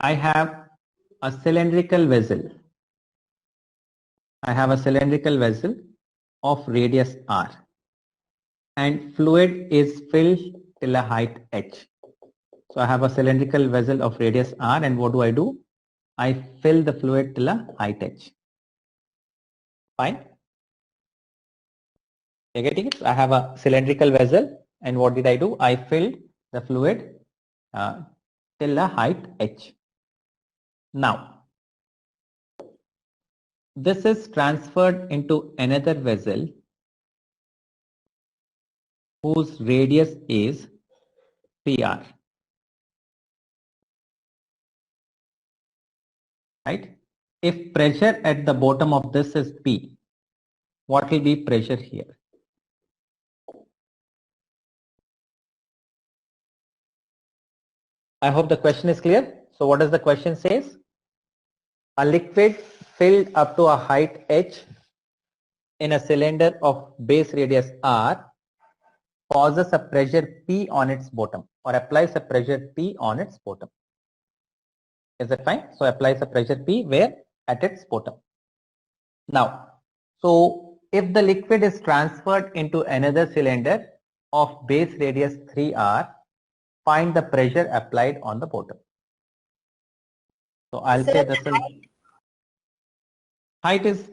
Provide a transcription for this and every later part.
I have a cylindrical vessel. I have a cylindrical vessel of radius r and fluid is filled till a height h. So I have a cylindrical vessel of radius r and what do? I fill the fluid till a height h. Fine. You're getting it? I have a cylindrical vessel and what did I do? I filled the fluid till a height h. Now, this is transferred into another vessel whose radius is PR. Right? If pressure at the bottom of this is P, what will be pressure here? I hope the question is clear. So what does the question says? A liquid filled up to a height h in a cylinder of base radius r causes a pressure P on its bottom or applies a pressure P on its bottom. Is that fine? So applies a pressure P where? At its bottom. Now, so if the liquid is transferred into another cylinder of base radius 3r, find the pressure applied on the bottom. So I'll say this is height is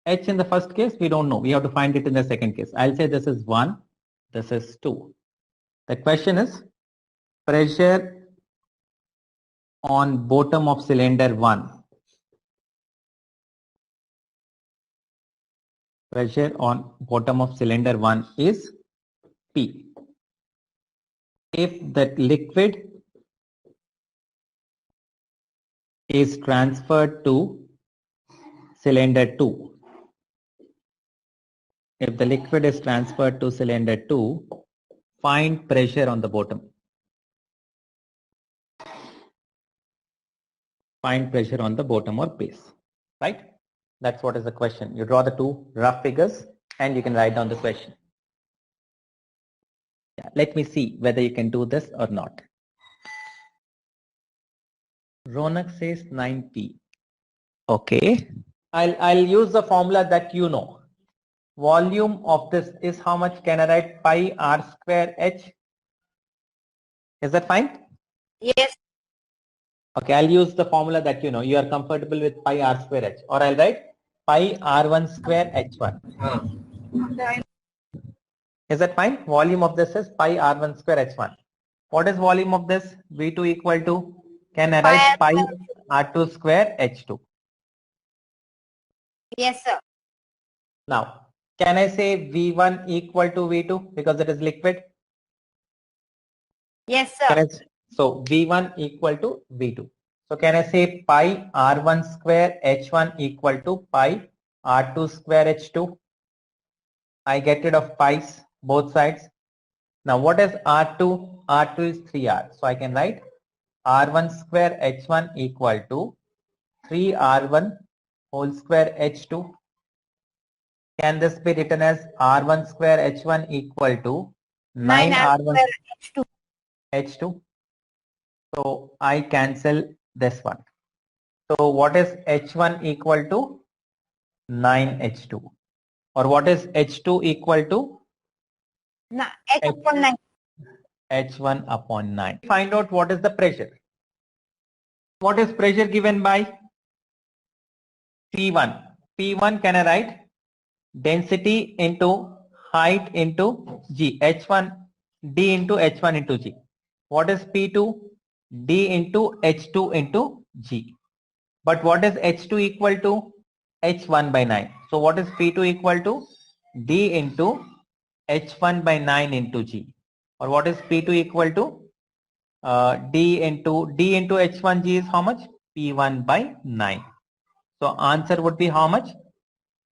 h in the first case, we don't know. We have to find it in the second case. I'll say this is 1, this is 2. The question is pressure on bottom of cylinder 1. Pressure on bottom of cylinder 1 is P. If that liquid is transferred to cylinder 2, if the liquid is transferred to cylinder 2, find pressure on the bottom. Find pressure on the bottom or base, right? That's what is the question. You draw the two rough figures and you can write down the question. Yeah, let me see whether you can do this or not. Ronak says 9p. Okay. I'll use the formula that you know. Volume of this is how much? Can I write pi r square h? Is that fine? Yes. Okay, I'll use the formula that you know. You are comfortable with pi r square h, or I'll write pi r1 square h1. Is that fine? Volume of this is pi r1 square h1. What is volume of this? V2 equal to, can I write pi r2 square h2? Yes, sir. Now, can I say V1 equal to V2 because it is liquid? Yes, sir. So V1 equal to V2. So can I say pi R1 square H1 equal to pi R2 square H2? I get rid of pi's both sides. Now what is R2? R2 is 3R. So I can write R1 square H1 equal to 3R1 whole square H2. Can this be written as R1 square H1 equal to 9R1 H2. H2? So I cancel this one. So what is H1 equal to? 9H2. Or what is H2 equal to? H upon 9. H1 upon 9. Find out what is the pressure. What is pressure given by? P1. P1 can I write? Density into height into G. H1 D into H1 into G. What is P2? D into H2 into G. But what is H2 equal to? H1 by 9. So what is P2 equal to? D into H1 by 9 into G. Or what is P2 equal to? D into H1 G is how much? P1 by 9. So answer would be how much?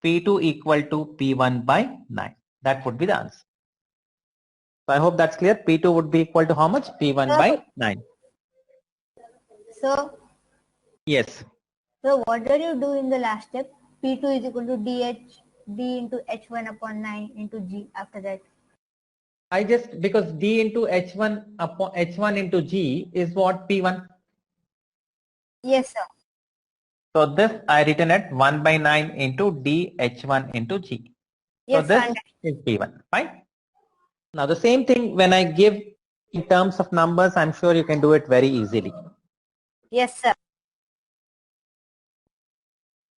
P2 equal to P1 by 9. That would be the answer. So I hope that's clear. P2 would be equal to how much? P1 by 9. So, yes. So what did you do in the last step? P2 is equal to D into H1 upon 9 into G after that. I just, because D into H1 upon H1 into G is what? P1. Yes, sir. So this I written at 1 by 9 into dH1 into G. So Yes, this sir. is P1. Fine. Now the same thing when I give in terms of numbers, I'm sure you can do it very easily. Yes, sir.